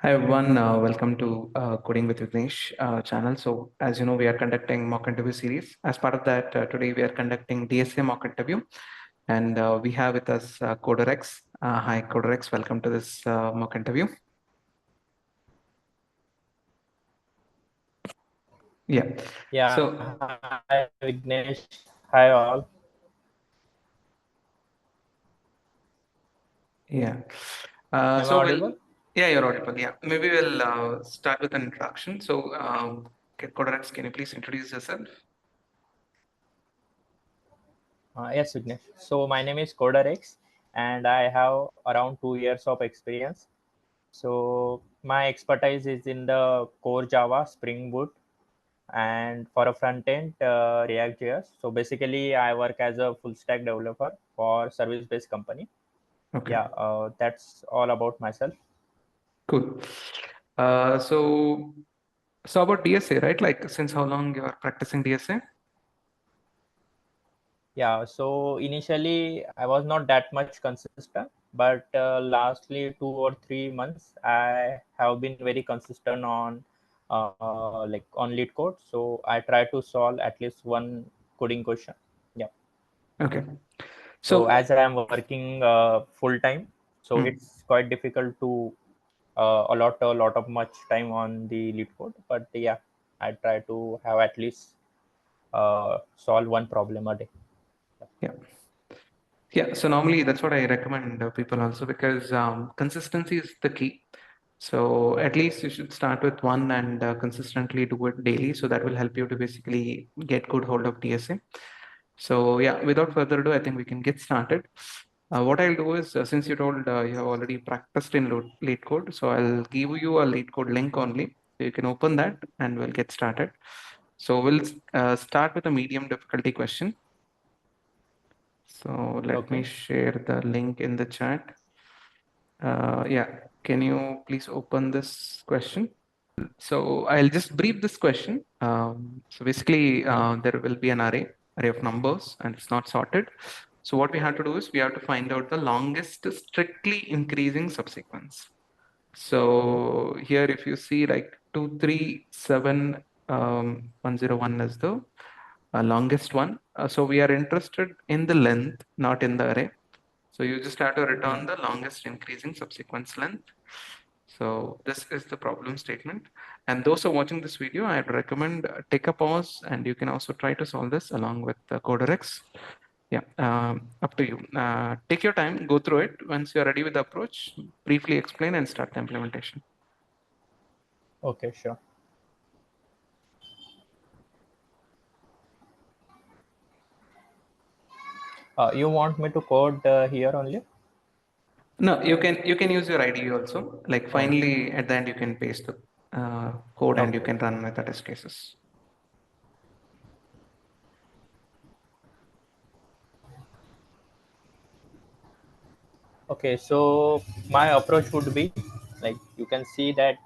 Hi everyone, welcome to Coding with Vignesh channel. So as you know, we are conducting mock interview series. As part of that, today we are conducting DSA mock interview, and we have with us CoderX. Hi CoderX, welcome to this mock interview. Yeah. Yeah, So hi Vignesh. Hi all. yeah. Am I So we'll audible? yeah, you're audible. Yeah, maybe we'll start with an introduction. So CoderX, can you please introduce yourself? Yes, Vignesh. So my name is CoderX, and I have around 2 years of experience. So my expertise is in the core Java, Spring Boot, and for a front end, React.js. So basically, I work as a full stack developer for service-based company. Okay, Yeah, that's all about myself. cool. So about DSA, right? Like since how long you are practicing DSA? Yeah, so initially I was not that much consistent, but lastly 2 or 3 months I have been very consistent on like on lead code. So I try to solve at least one coding question. Yeah. Okay. So So as I am working full time, so hmm, it's quite difficult to a lot of much time on the lead code. But yeah, I try to have at least solve one problem a day. yeah. Yeah, so normally that's what I recommend people also because consistency is the key. So at least you should start with one and consistently do it daily. So that will help you to basically get good hold of DSA. So yeah, without further ado, I think we can get started. What I'll do is, since you told you have already practiced in lead code, so I'll give you a lead code link only. So you can open that and we'll get started. So we'll start with a medium difficulty question. So let me Okay. share the link in the chat. Yeah, can you please open this question? So I'll just brief this question. So basically, there will be an array of numbers, and it's not sorted. So what we have to do is we have to find out the longest strictly increasing subsequence. So here, if you see like 237 101 is the longest one. So we are interested in the length, not in the array. So you just have to return the longest increasing subsequence length. So this is the problem statement. And those who are watching this video, I'd recommend take a pause and you can also try to solve this along with the CoderX. Yeah, up to you. Take your time, go through it. Once you're ready with the approach, briefly explain and start the implementation. Okay, sure. You want me to code here only? No, you can use your IDE also. Like Oh, finally at the end you can paste the code and you okay. can run with the test cases. Okay, so my approach would be like you can see that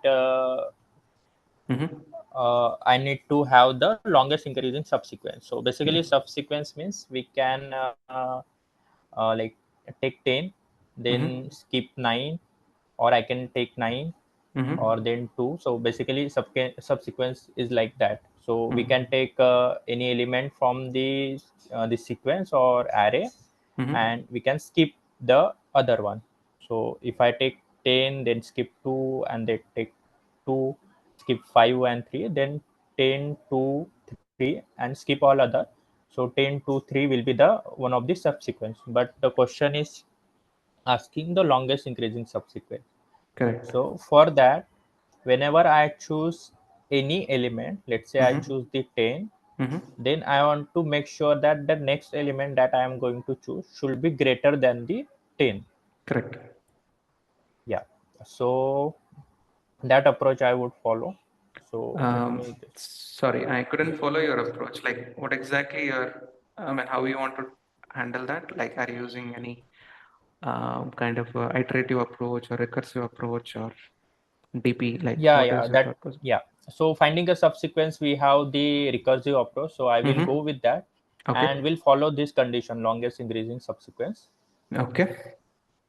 Mm-hmm. I need to have the longest increasing subsequence. So basically, subsequence means we can like take 10, then Mm-hmm. skip 9, or I can take 9 or Mm-hmm. then 2. So basically, subsequence is like that. So we can Mm-hmm. take any element from the sequence or array, Mm-hmm. and we can skip the other one. So if I take 10, then skip 2, and then take 2, skip 5 and 3, then 10 2 3 and skip all other. So 10 2 3 will be the one of the subsequence, but the question is asking the longest increasing subsequence. Correct. So for that, whenever I choose any element, let's say I Mm-hmm. choose the 10, Mm-hmm. then I want to make sure that the next element that I am going to choose should be greater than the 10. Correct. Yeah. So that approach I would follow. So let me just, Sorry, I couldn't follow your approach. Like, what exactly I mean, how you want to handle that? Like, are you using any kind of iterative approach or recursive approach or DP? Like, yeah, what yeah, is your that, purpose? yeah. So finding a subsequence, we have the recursive approach. So I will Mm-hmm. go with that, and Okay. we'll follow this condition, longest increasing subsequence. Okay.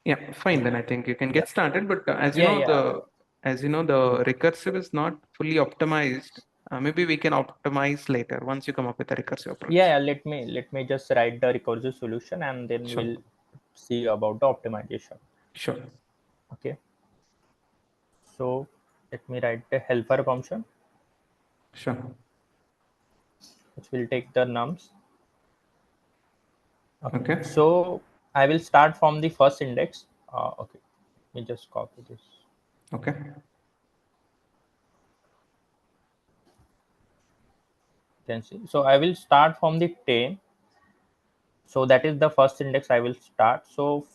Yeah, fine. Then I think you can Yeah. get started. But as you Yeah, know, yeah. as you know, the recursive is not fully optimized. Maybe we can optimize later once you come up with a recursive approach. Yeah, let me just write the recursive solution and then Sure, we'll see about the optimization. sure, Okay, so let me write the helper function sure. which will take the nums. Okay, Okay, so I will start from the first index. Okay, let me just copy this. okay, You can see. So I will start from the 10. So that is the first index I will start. So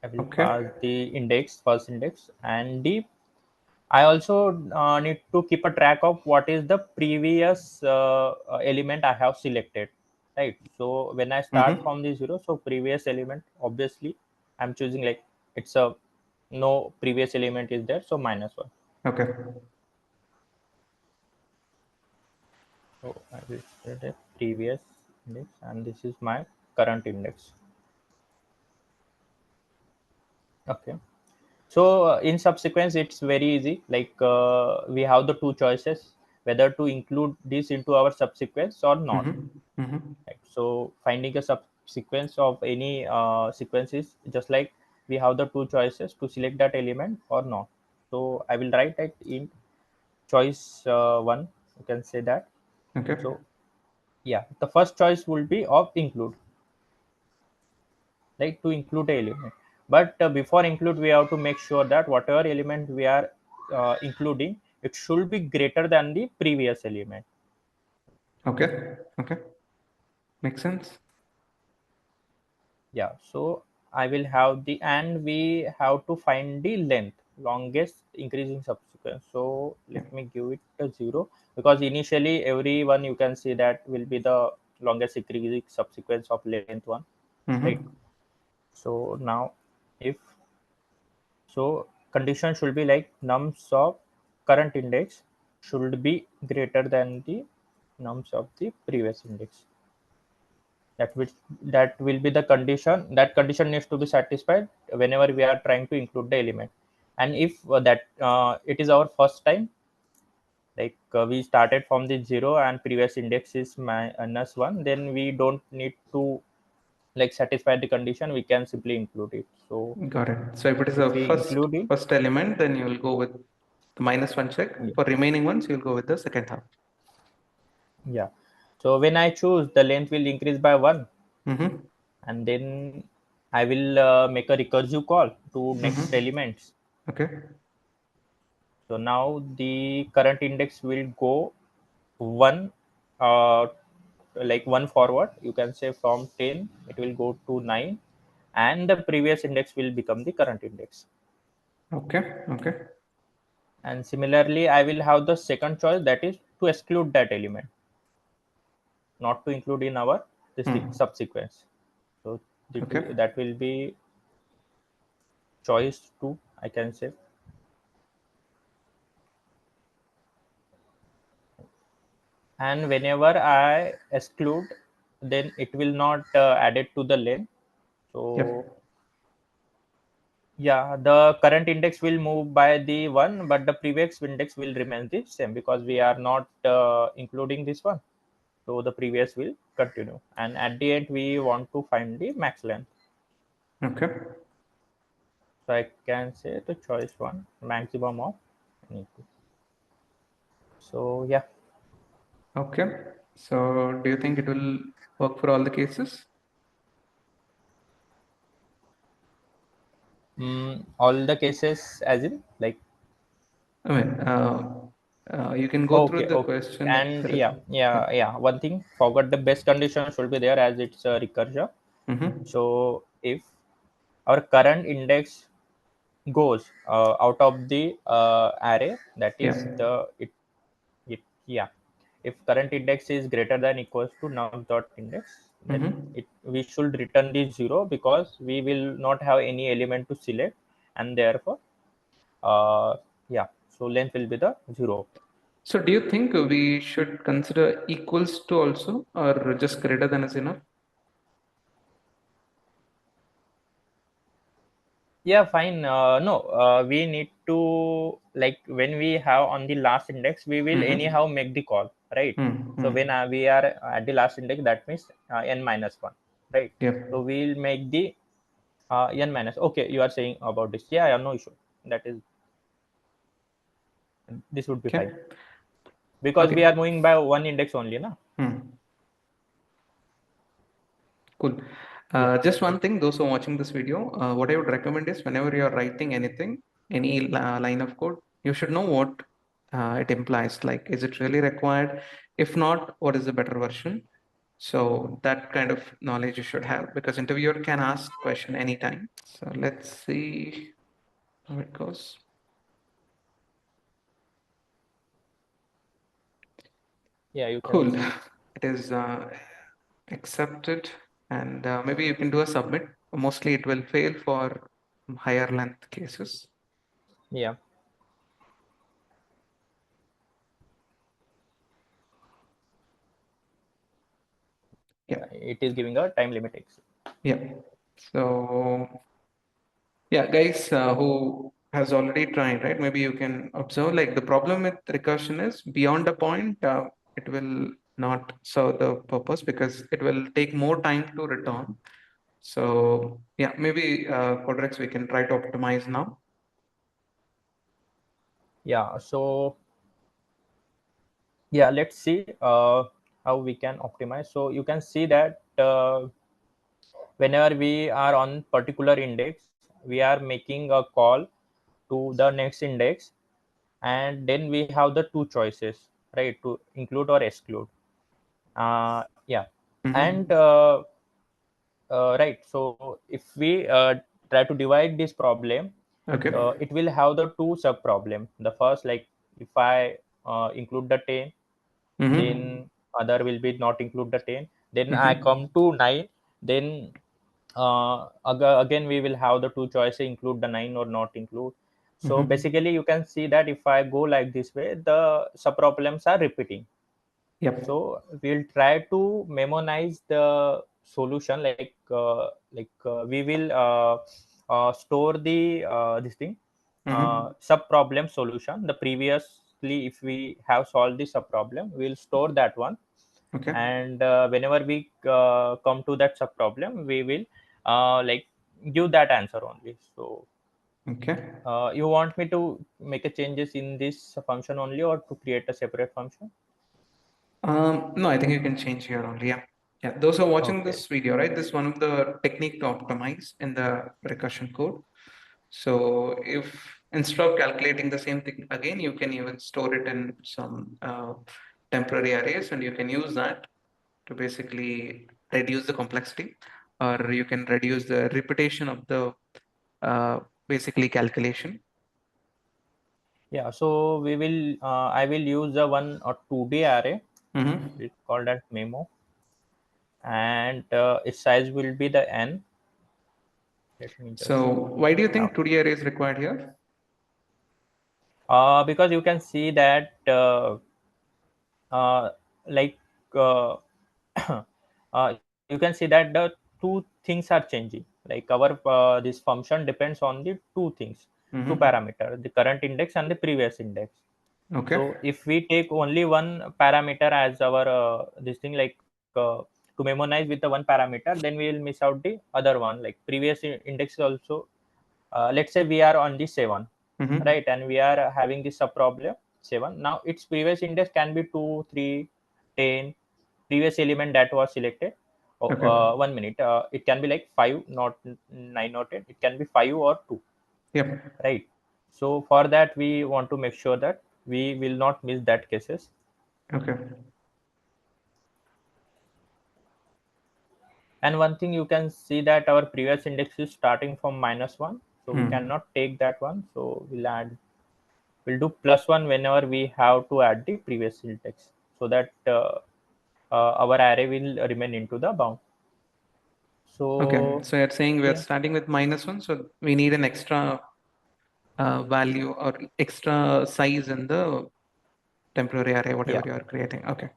I will pass okay. the index, first index, and the I also need to keep a track of what is the previous element I have selected, right? So when I start Mm-hmm. from the zero, so previous element, obviously, I'm choosing like it's a no previous element is there, so -1. Okay, So I will set a previous index, and this is my current index. Okay. So in subsequence, it's very easy. Like we have the two choices whether to include this into our subsequence or not. mm-hmm. Mm-hmm. Right? So finding a subsequence of any sequence is just like we have the two choices to select that element or not. So I will write it in choice one. You can say that. Okay, So yeah, the first choice will be of include, like to include a element. But before include, we have to make sure that whatever element we are including, it should be greater than the previous element. okay, okay. Makes sense. Yeah, so I will have the, and we have to find the length, longest increasing subsequence. So Yeah. let me give it a 0, because initially everyone you can see that will be the longest increasing subsequence of length one, right? Mm-hmm. So now if so, condition should be like nums of current index should be greater than the nums of the previous index. That will be the condition. That condition needs to be satisfied whenever we are trying to include the element. And if that it is our first time, like we started from the 0 and previous index is -1, then we don't need to like satisfy the condition. We can simply include it. So Got it. So if it is if a we first include it, first element, then you will go with the -1 check. yeah. For remaining ones, you'll go with the second half. Yeah. So when I choose, the length will increase by 1, Mm-hmm. and then I will make a recursive call to next Mm-hmm. elements. Okay. So now the current index will go 1, uh, like 1 forward. You can say from 10, it will go to 9, and the previous index will become the current index. Okay. Okay. And similarly, I will have the second choice, that is to exclude that element, not to include in our this thing Hmm. subsequence. So Okay. that will be choice 2, I can say. And whenever I exclude, then it will not add it to the length. So Yep. yeah, the current index will move by the 1, but the previous index will remain the same because we are not including this one. So the previous will continue, and at the end we want to find the max length. Okay. So I can say the choice 1, maximum of any two. So yeah. Okay. So do you think it will work for all the cases? All the cases as in like. I mean, you can go through Okay, the okay. question if And there is. Yeah. yeah. One thing, forgot the best condition should be there as it's a recursion. Mm-hmm. So if our current index goes out of the array, that Yeah. is yeah. If current index is greater than equals to num dot index, then Mm-hmm. we should return the 0 because we will not have any element to select, and therefore uh, yeah. So length will be the 0. So do you think we should consider equals to also, or just greater than is enough? Yeah, fine. No, we need to, like, when we have on the last index, we will anyhow make the call, right? So when we are at the last index, that means n minus 1, right? Yep. So we'll make the n minus. Okay, you are saying about this. Yeah, no issue. That is, this would be fine, Okay. because we Okay. are moving by one index only, na? Cool. Yeah. Just one thing, those who are watching this video, what I would recommend is whenever you're writing anything, any line of code, you should know what it implies. Like, is it really required? If not, what is the better version? So that kind of knowledge you should have, because interviewer can ask question anytime. So let's see how it goes. Yeah, you can Cool. see. It is accepted, and maybe you can do a submit. Mostly it will fail for higher length cases. Yeah. Yeah. It is giving a time limit. Yeah. So yeah, guys who has already tried, right? Maybe you can observe like the problem with recursion is beyond a point, it will not serve the purpose because it will take more time to return. So yeah, maybe Codex we can try to optimize now. Yeah. So yeah, let's see how we can optimize. So you can see that whenever we are on particular index, we are making a call to the next index, and then we have the two choices, right, to include or exclude. Yeah. And Mm-hmm. right, so if we try to divide this problem, Okay. it will have the two sub problem. The first, like, if I include the 10, Mm-hmm. then other will be not include the 10, then I Mm-hmm. come to 9, then again we will have the two choices, include the 9 or not include. So Mm-hmm. basically you can see that if I go like this way, the sub problems are repeating. Yep. So we'll try to memorize the solution, we will store the this thing, Mm-hmm. sub problem solution. The previously, if we have solved the sub problem, we'll store that one, Okay. and whenever we come to that sub problem, we will like give that answer only. So Okay. you want me to make a changes in this function only, or to create a separate function? No, I think you can change here only. Yeah. Yeah. Those who are watching Okay. this video, right? This is one of the technique to optimize in the recursion code. So if instead of calculating the same thing again, you can even store it in some temporary arrays, and you can use that to basically reduce the complexity, or you can reduce the repetition of the uh, basically calculation. Yeah, so we will I will use the one or 2D array. Mm-hmm. We'll call that memo, and its size will be the n. Let me just So why do you now, think 2D array is required here? because you can see that uh, like uh, you can see that the two things are changing. Like our this function depends on the two things, two Mm-hmm. parameter, the current index and the previous index. Okay. So if we take only one parameter as our this thing, like to memorize with the one parameter, then we will miss out the other one. Like previous index also, let's say we are on the 7, Mm-hmm. right, and we are having this sub problem 7. Now its previous index can be 2, 3, 10, previous element that was selected. Oh, Okay. 1 minute, it can be like 5, not 9 or 10, it can be 5 or 2, Yep. right? So for that we want to make sure that we will not miss that cases. Okay. And one thing you can see that our previous index is starting from -1, so we Hmm. cannot take that one. So we'll do +1 whenever we have to add the previous index, so that our array will remain into the bound. Okay. So So you're saying we're yeah, starting with -1, so we need an extra value or extra size in the temporary array, whatever yeah. you are creating. Okay.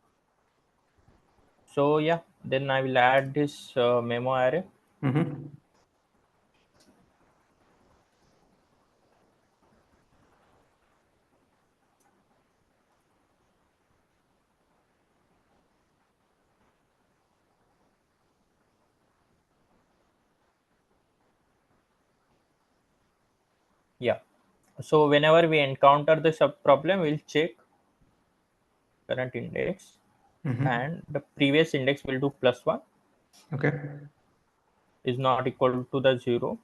So yeah, then I will add this memo array. Mm-hmm. Yeah. So whenever we encounter the sub problem, we'll check current index, Mm-hmm. and the previous index will do +1 Okay. is not equal to the 0.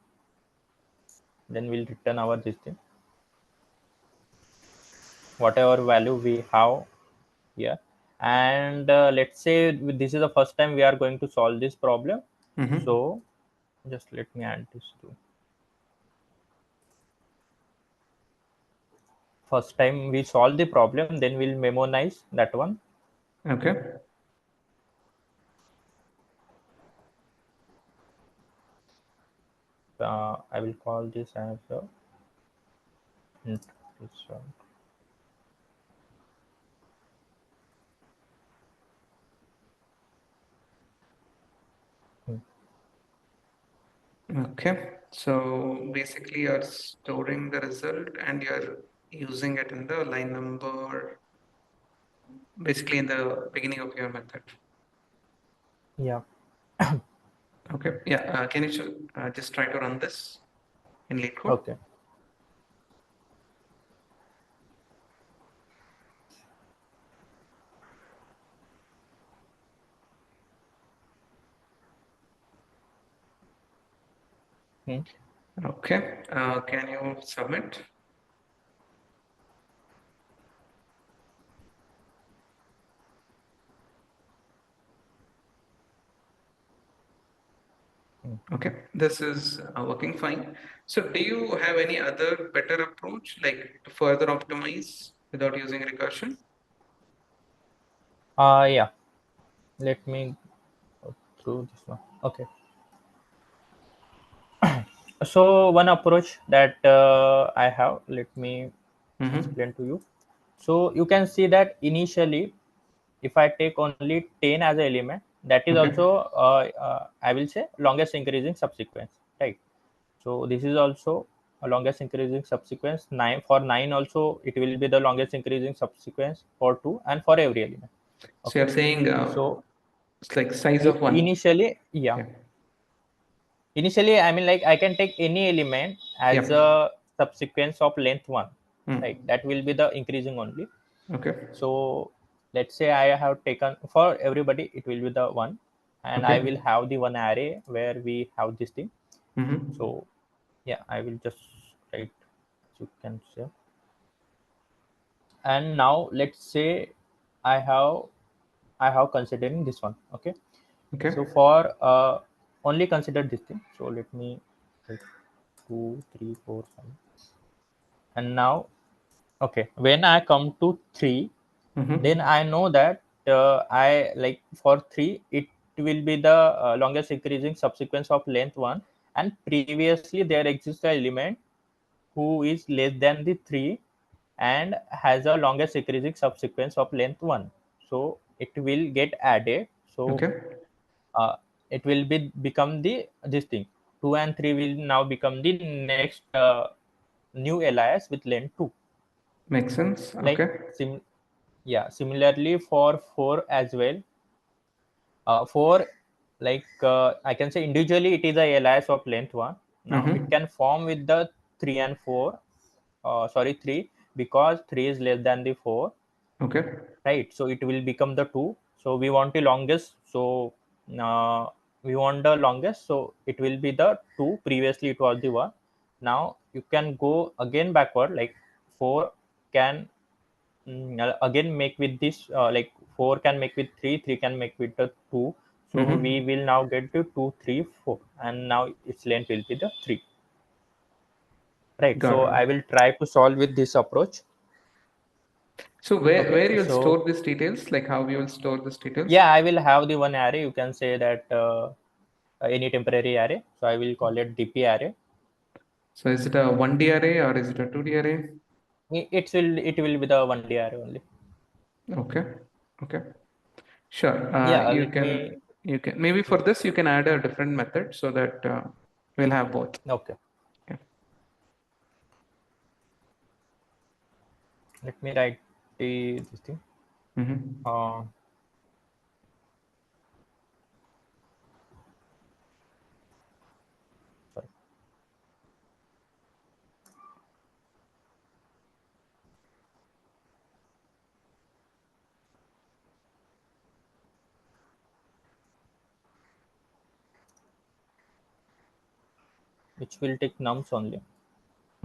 Then we'll return our this thing, whatever value we have here. And let's say this is the first time we are going to solve this problem. Mm-hmm. So just let me add this to first time we solve the problem, then we'll memorize that one. Okay. I will call this as a int result. Hmm. Okay. So basically, you're storing the result and you're using it in the line number, basically in the beginning of your method. Yeah. Okay. Yeah. Can you just try to run this in lead code? Okay. Hmm. Okay. Can you submit? Hmm. Okay. This is working fine. So, do you have any other better approach, like to further optimize without using recursion? Yeah. Let me go through this one. Okay. So one approach that I have, let me Mm-hmm. explain to you. So you can see that initially, if I take only 10 as an element, that is Okay. also I will say longest increasing subsequence, right? So this is also a longest increasing subsequence. 9 for 9 also it will be the longest increasing subsequence for 2 and for every element. So Okay. you're saying So it's like size of one. initially, yeah, Yeah. initially I mean like I can take any element as Yep. a subsequence of length 1, right? Mm. That will be the increasing only. Okay. So let's say I have taken for everybody it will be the 1, and I will Okay. have the one array where we have this thing. Mm-hmm. So yeah, I will just write, as you can see. And now let's say i have I have considering this one. Okay. So Okay. for only consider this thing, so let me write 2 3 4 5. And now, okay, when I come to 3, then Mm-hmm. I know that I like for 3 it will be the longest increasing subsequence of length 1, and previously there exists an element who is less than the 3 and has a longest increasing subsequence of length 1. So it will get added. So Okay. uh, it will be become the this thing 2 and 3 will now become the next new alias with length 2. Makes sense. Like Okay. yeah, similarly for 4 as well. 4, like I can say individually it is a alias of length 1. Now it Mm-hmm. can form with the 3 and 4, sorry 3, because 3 is less than the 4, Okay. right? So it will become the 2. So we want the longest, so uh, we want the longest, so it will be the 2. Previously it was the 1. Now you can go again backward, like 4 can again make with this, like 4 can make with 3, 3 can make with the 2. So we Mm-hmm. will now get to 2 3 4, and now its length will be the 3, right? Got So it. I will try to solve with this approach. So Okay. where you'll So store these details, like how you will store these details? yeah, I will have the one array, you can say that any temporary array, so I will call it dp array. So is it a 1D array or is it a 2D array? It will be the 1D array only. Okay. Okay. Sure. Yeah, let me. You can maybe for this you can add a different method so that we'll have both. Okay, Yeah. let me write this thing. Mm-hmm. uh, Sorry. which will take nums only.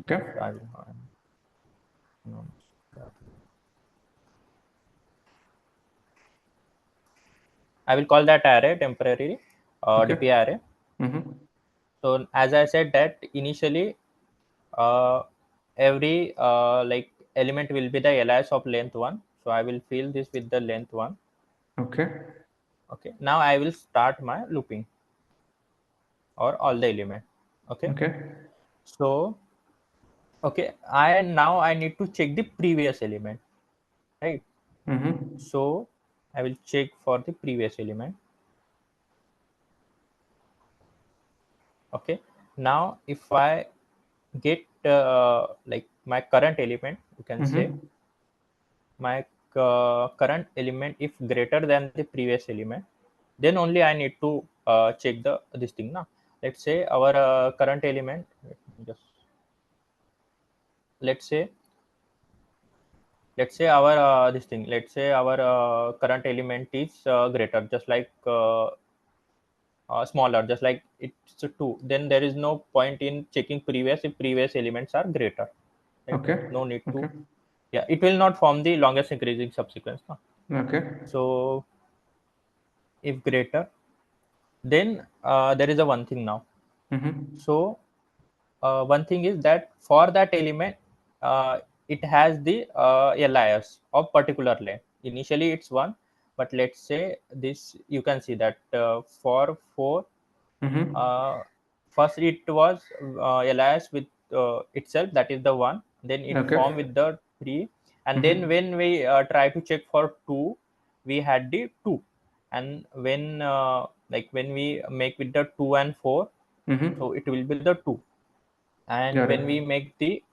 Okay. So I will nums. I will call that array temporary Okay. DPI array. Mm-hmm. So as I said that initially uh, every like element will be the alias of length 1. So I will fill this with the length 1. Okay. Okay. Now I will start my looping or all the element. Okay. Okay. So okay, I need to check the previous element, right? Mm-hmm. So I will check for the previous element. Okay. Now if I get like my current element, you can say Mm-hmm. my current element if greater than the previous element, then only I need to check the this thing now. Let's say our current element, let me just let's say our this thing, let's say our current element is greater, just like smaller, just like it's a 2, then there is no point in checking previous if previous elements are greater, right? Okay. No need to. Okay. Yeah, it will not form the longest increasing subsequence now. Okay. So if greater, then there is a one thing now. Mm-hmm. So one thing is that for that element it has the alias of particular length. Initially it's 1, but let's say this, you can see that for 4 Mm-hmm. uh, first it was alias with itself, that is the 1, then it Okay. formed with the 3, and then Mm-hmm. when we try to check for 2, we had the 2, and when like when we make with the 2 and 4, so Mm-hmm. it will be the 2, and Got when we it. make the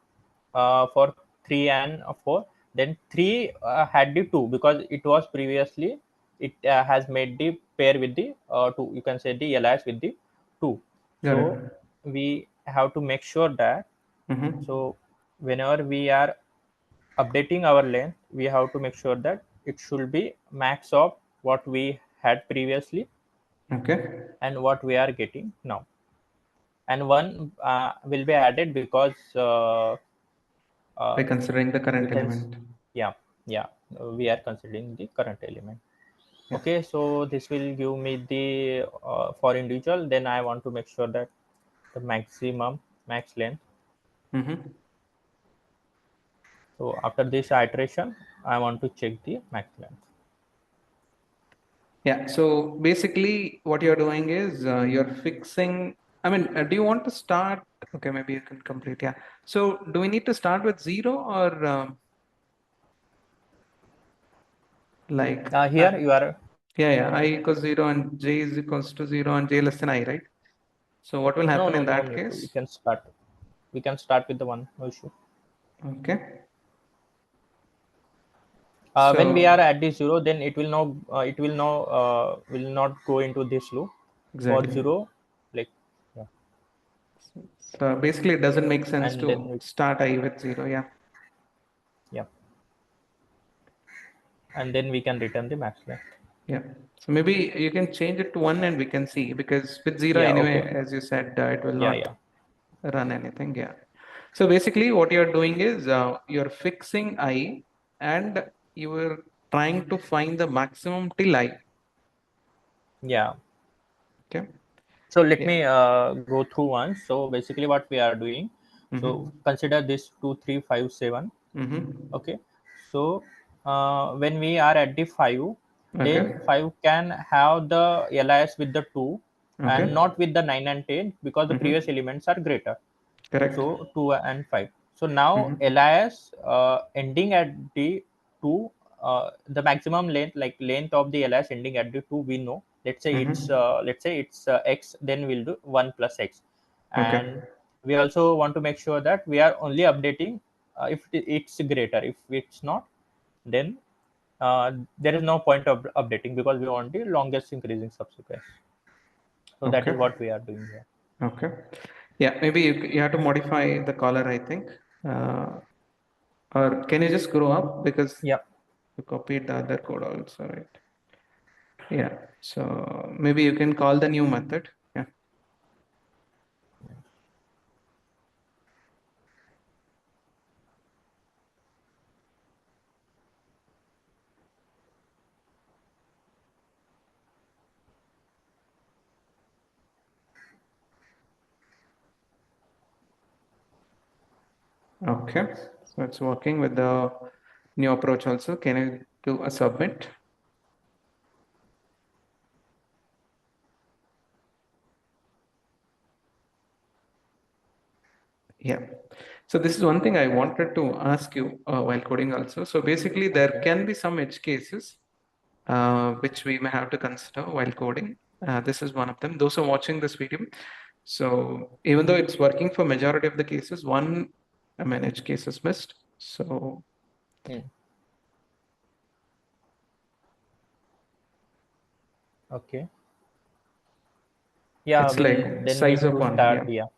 for 3 and 4, then 3 had the 2 because it was previously, it has made the pair with the 2, you can say the alias with the 2. Got it. So we have to make sure that, Mm-hmm. so whenever we are updating our length, we have to make sure that it should be max of what we had previously Okay. and what we are getting now, and one will be added because By uh, considering the you current can element. yeah, yeah, we are considering the current element. Yeah. Okay, so this will give me the for individual, then I want to make sure that the maximum max length. Mm-hmm. So after this iteration, I want to check the max length. Yeah. So basically, what you're doing is you're fixing. I mean, do you want to start? Okay, maybe you can complete. Yeah. So do we need to start with 0 or like Here you are. yeah, yeah, I equals 0 and j is equals to 0 and j less than I, right? So what will No, happen no, in no that need to, we case? can start, with the one, no issue. Okay. When we are So at the 0, then it will now will not go into this loop for exactly. 0, like yeah, So basically, it doesn't make sense and then to start I with 0. Yeah. yeah, and then we can return the max length. Yeah. So maybe you can change it to 1 and we can see because with 0 Yeah, anyway, okay. as you said, it will Yeah, not yeah, run anything. Yeah. So basically, what you're doing is you're fixing I and you are trying to find the maximum till I. yeah. Okay. So let Yeah. me go through one. So basically what we are doing, so Mm-hmm. consider this 2357. Mm-hmm. Okay, so when we are at the 5, then Okay. 5 can have the alias with the 2 and Okay. not with the 9 and 10 because the previous Mm-hmm. elements are greater. Correct. So 2 and 5. So now Mm-hmm. alias ending at the 2, the maximum length, like length of the alias ending at the 2, we know. Mm-hmm. Let's say it's x, then we'll do 1 plus x. And Okay. we also want to make sure that we are only updating if it's greater. If it's not, then there is no point of updating because we want the longest increasing subsequence. So that is Okay. what we are doing here. Okay. Yeah, maybe you have to modify the color, I think. Uh, or can you just grow up because Yeah. you copied the other code also, right? Yeah. So maybe you can call the new method. Yeah. Okay, so it's working with the new approach also. Can you do a submit? Yeah. So this is one thing I wanted to ask you while coding also. So basically, there Okay. can be some edge cases which we may have to consider while coding. This is one of them. Those who are watching this video, so even though it's working for majority of the cases, one edge case is missed. So Hmm. Okay. Yeah, it's we'll like then need size of to one. start. Yeah. Yeah,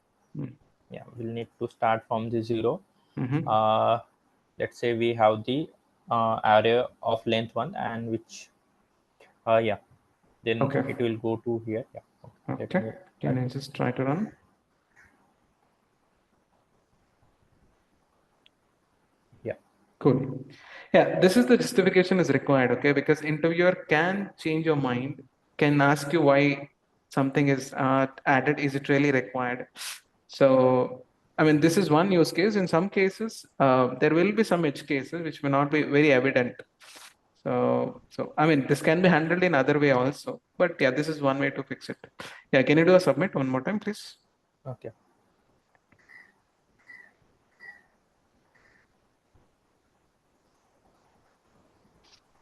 Mm. yeah, we'll need to start from the zero. Mm-hmm. Uh, let's say we have the array of length one, and which yeah, then it Okay. will go to here. Yeah. Okay. Let Okay. me Can type. I just try to run? Yeah. Cool. Yeah, this is the justification is required, okay? Because interviewer can change your mind, can ask you why something is added. Is it really required? So, this is one use case. In some cases, there will be some edge cases which may not be very evident. So, this can be handled in other way also. But yeah, this is one way to fix it. Yeah, can you do a submit one more time, please? Okay.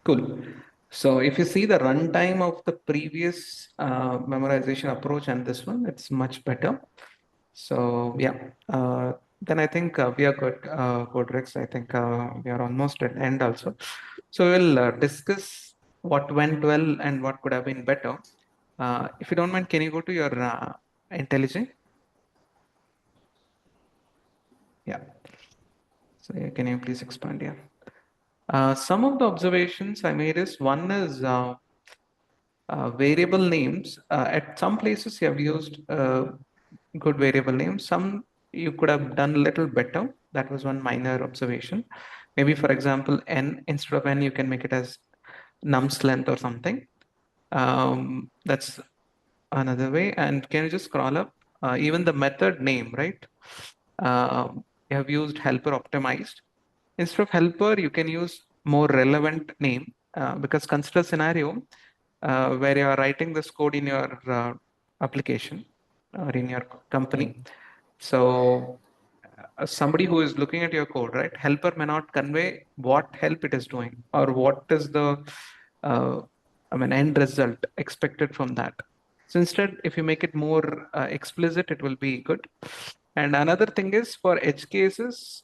Cool. So if you see the runtime of the previous memorization approach and this one, it's much better. So yeah, then I think we are good, Godrex. I think we are almost at end also. So we'll discuss what went well and what could have been better. If you don't mind, can you go to your IntelliJ? Yeah. So yeah, can you please expand? Yeah. Some of the observations I made is one is variable names. At some places you have used good variable names. Some you could have done a little better. That was one minor observation. Maybe for example, n instead of n, you can make it as num's length or something. That's another way. And can you just scroll up? Even the method name, right? You have used helper optimized. Instead of helper, you can use more relevant name because consider scenario where you are writing this code in your application or in your company. So somebody who is looking at your code, right? Helper may not convey what help it is doing or what is the uh, end result expected from that. So instead, if you make it more explicit, it will be good. And another thing is for edge cases,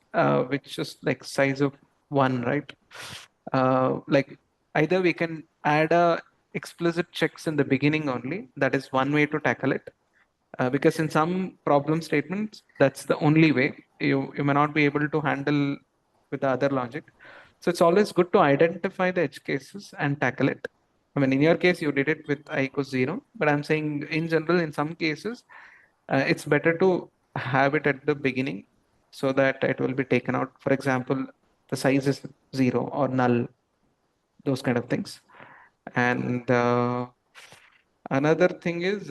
which is like size of one, right? Like either we can add a explicit checks in the beginning only. That is one way to tackle it. Because in some problem statements, that's the only way. You may not be able to handle with the other logic. So it's always good to identify the edge cases and tackle it. In your case, you did it with I equals 0, but I'm saying in general, in some cases, it's better to have it at the beginning so that it will be taken out. For example, the size is 0 or null, those kind of things. And another thing is,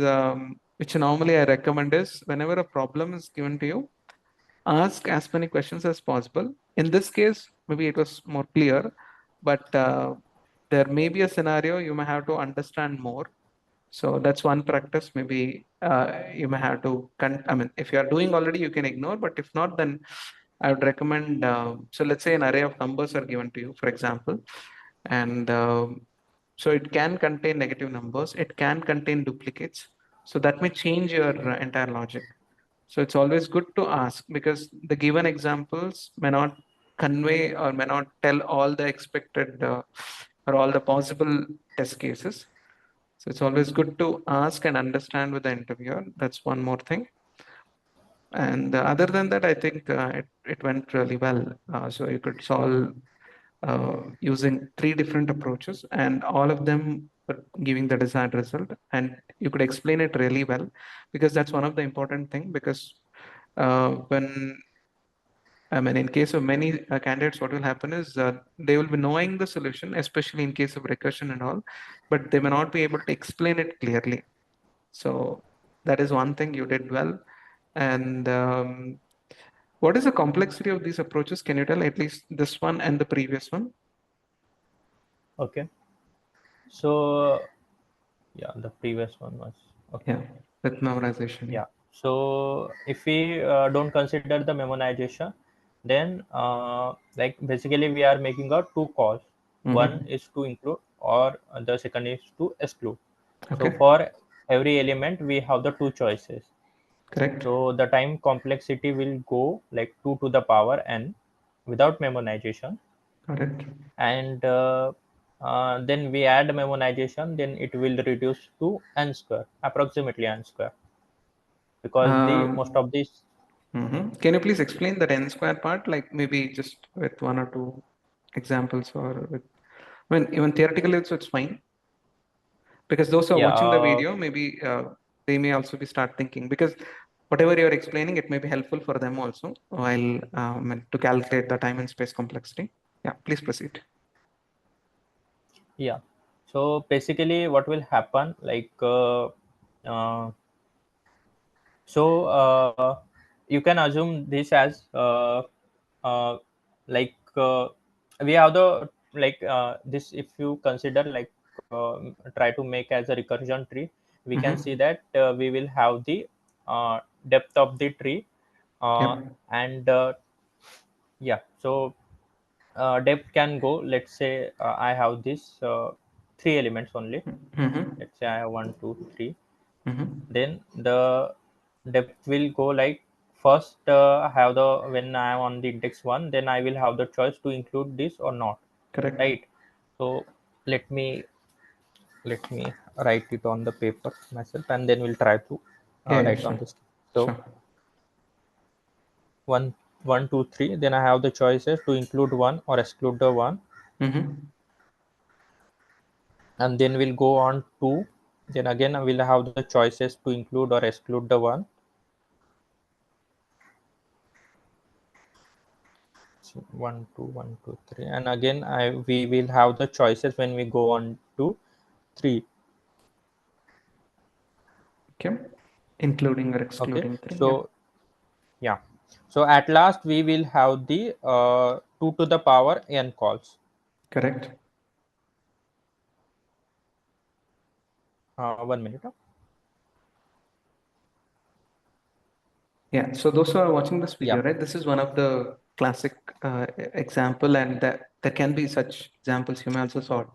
which normally I recommend is whenever a problem is given to you, ask as many questions as possible. In this case, maybe it was more clear, but there may be a scenario you may have to understand more. So that's one practice. Maybe you may have to, if you are doing already, you can ignore, but if not, then I would recommend. So let's say an array of numbers are given to you, for example, and so it can contain negative numbers, it can contain duplicates. So that may change your entire logic. So it's always good to ask because the given examples may not convey or may not tell all the expected or all the possible test cases. So it's always good to ask and understand with the interviewer. That's one more thing. And other than that, I think it went really well. So you could solve using three different approaches, and all of them were giving the desired result. And you could explain it really well because that's one of the important thing. Because when in case of many candidates, what will happen is they will be knowing the solution, especially in case of recursion and all, but they may not be able to explain it clearly. So that is one thing you did well. And What is the complexity of these approaches? Can you tell at least this one and the previous one? Okay. So yeah, the previous one was okay. Yeah, with memorization. Yeah. Yeah. So if we don't consider the memorization, then like basically we are making out two calls. One Mm-hmm. is to include, or the second is to exclude. So Okay. for every element, we have the two choices. Correct. So the time complexity will go like 2 to the power n without memorization, Correct. and then we add memorization, then it will reduce to n square, approximately n square, because the most Um, of these. Can you please explain that n square part, like maybe just with one or two examples, or with, I mean, even theoretically, also it's fine because those who are Yeah, watching the video, maybe they may also be start thinking because whatever you're explaining, it may be helpful for them also while to calculate the time and space complexity. Yeah, please proceed. yeah. So basically what will happen, like uh, so you can assume this as uh, like we have the like this, if you consider like try to make as a recursion tree, we can see Mm-hmm. that we will have the depth of the tree, uh, Yep. and yeah. So depth can go, let's say I have this three elements only. Mm-hmm. Let's say I have one, two, three. Mm-hmm. Then the depth will go like, first have the, when I am on the index one, then I will have the choice to include this or not, Correct. right? So let me write it on the paper myself, and then we'll try to Yeah, yeah, write sure. on this. So Sure. one, one, two, three. Then I have the choices to include one or exclude the one, Mm-hmm. and then we'll go on two. Then again I will have the choices to include or exclude the one. So one, two, one, two, three, and again I we will have the choices when we go on to three. Okay. Including or Okay, excluding three. Yeah. so yeah, so at last we will have the 2 to the power n calls. Correct. 1 minute. Yeah, so those who are watching this Yeah, video, right, this is one of the classic example, and that there can be such examples you may also sort.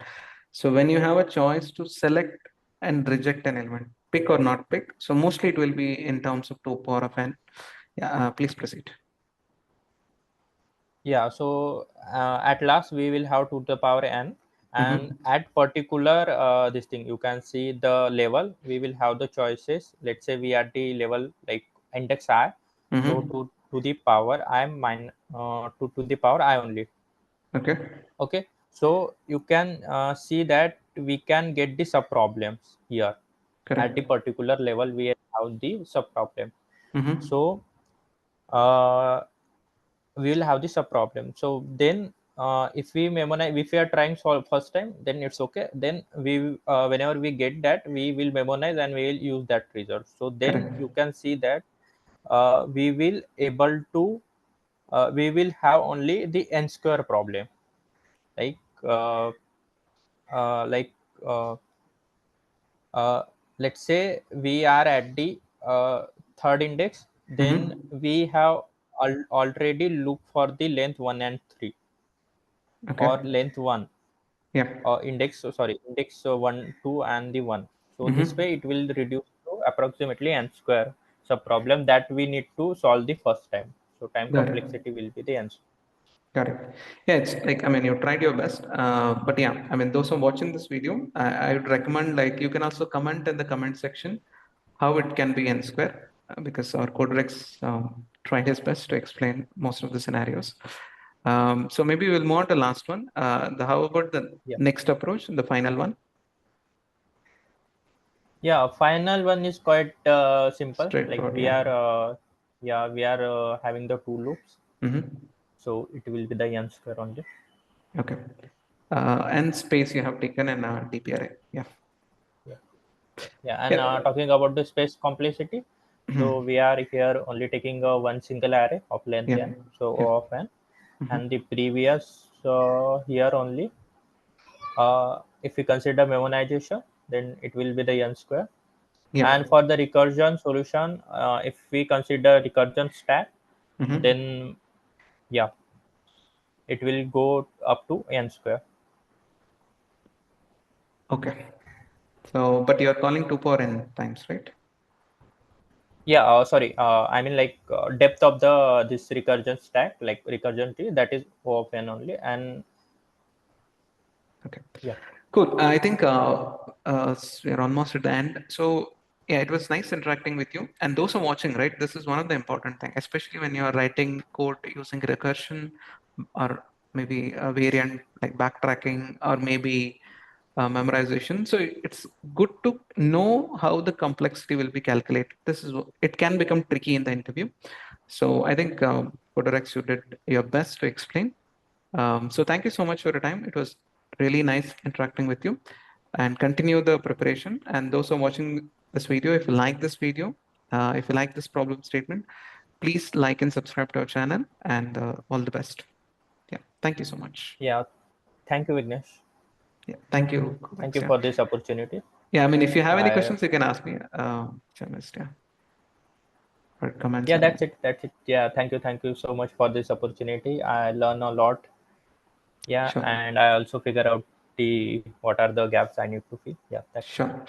So when you have a choice to select and reject an element, pick or not pick, so mostly it will be in terms of 2 power of n. Yeah, please proceed. yeah. So at last we will have 2 to the power n, and Mm-hmm. at particular this thing, you can see the level, we will have the choices. Let's say we are the level like index I, so Mm-hmm. to the power I to the power I only. Okay, Okay, so you can see that we can get the sub problems here. At the correct. particular level we have the sub problem. Mm-hmm. So uh, we will have the sub problem. So then if we memorize, if we are trying solve first time, then it's okay. Then we whenever we get that, we will memorize and we will use that result. So then Correct. you can see that we will able to we will have only the n square problem, like uh, like uh, uh, let's say we are at the third index, then Mm-hmm. we have already looked for the length 1 and 3, Okay. or length 1, Yeah. index, so sorry, index 1, 2 and the 1. So this way Mm-hmm. it will reduce to approximately n square. So problem that we need to solve the first time, so time Got it. complexity will be the n. Got it. Yeah, it's like, I mean, you tried your best. But yeah, I mean, those who are watching this video, I would recommend, like, you can also comment in the comment section how it can be n square, because our CodeRex tried his best to explain most of the scenarios. So maybe we'll move on to the last one. How about the Yeah, next approach, the final one? yeah, final one is quite simple. Like Straightforward, we yeah. are yeah, we are having the two loops, Mm-hmm. so it will be the n square only. Okay. And space you have taken in DPRA. Yeah. Yeah, yeah. And Yeah. talking about the space complexity, So we are here only taking one single array of length Yeah. n, so Yeah. O of n, Mhm. and the previous here only. If we consider memoization, then it will be the n square. Yeah. And for the recursion solution, if we consider recursion stack, Mhm. then yeah, it will go up to n square. Okay. So, but you're calling 2 power n times, right? Yeah, sorry. I mean, like depth of the this recursion stack, like recursion tree, that is O of n only, and Okay. yeah, Cool. I think we're almost at the end. So yeah, it was nice interacting with you. And those are watching, right? This is one of the important things, especially when you are writing code using recursion or maybe a variant like backtracking or maybe memorization. So it's good to know how the complexity will be calculated. It can become tricky in the interview. So I think Coderex, you did your best to explain. So thank you so much for your time. It was really nice interacting with you, and continue the preparation. And those who are watching this video, if you like this video, if you like this problem statement, please like and subscribe to our channel, and all the best. Yeah. Thank you so much. yeah. Thank you, Vignesh. Yeah. Thank you, Thank Codex. you Yeah. for this opportunity. Yeah. I mean, if you have any I questions, you can ask me, Chemist, yeah, or comments Yeah, or that's anything. it. That's it. Yeah, thank you so much for this opportunity. I learn a lot. Yeah, Sure. and I also figure out the what are the gaps I need to fill. Yeah, that's it. Sure. Sure.